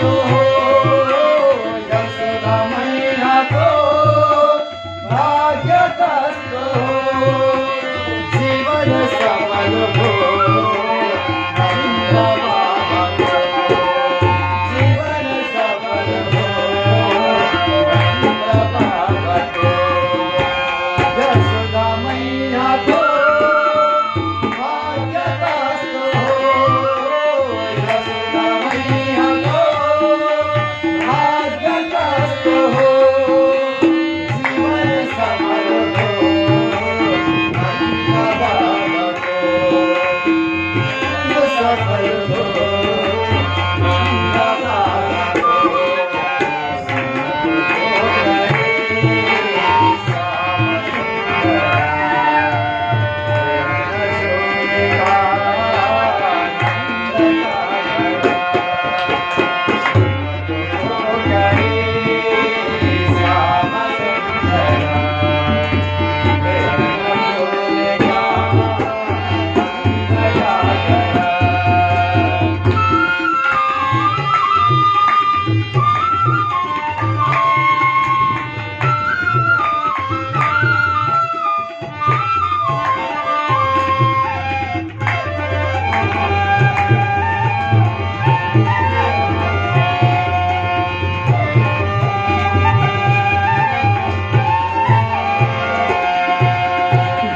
असतो यशोदा मैया तो भाग्यात असतो जीवन सफल हो नंद बाबा तो जीवन सफल हो नंद बाबा तो यशोदा मैया तो भाग्यात असतो यशोदा मैया तो भाग्यात असतो जीवन सफल हो नंद बाबा तो जीवन सफल हो नंद बाबा तो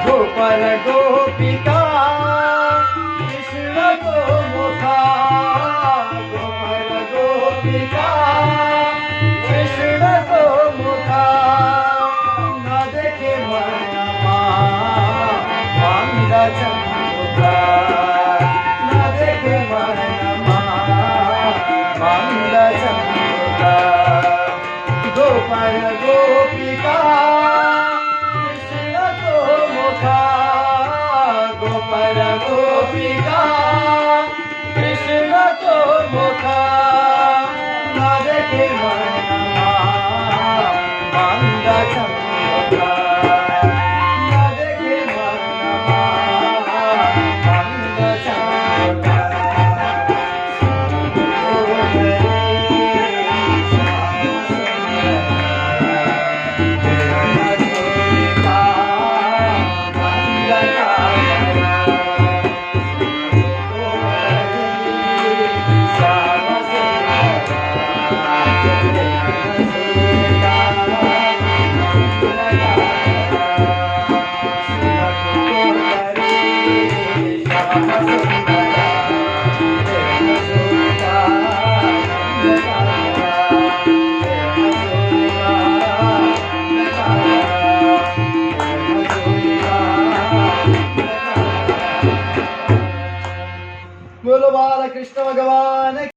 गोपाल गोपिका कृष्ण तो मोठा गोपाल गोपिका कृष्ण तो मोठा न देखे मनमा मांगा चंद्रुका न देखे मनमा मांगा चंद्रुका गोपाल गोपिका गोपाल गोपिका कृष्ण तो मोठा न देखे मनमा मांगा चंद्रुका न देखे मनमा मांगा चंद्रुका बोलो बालकृष्ण भगवान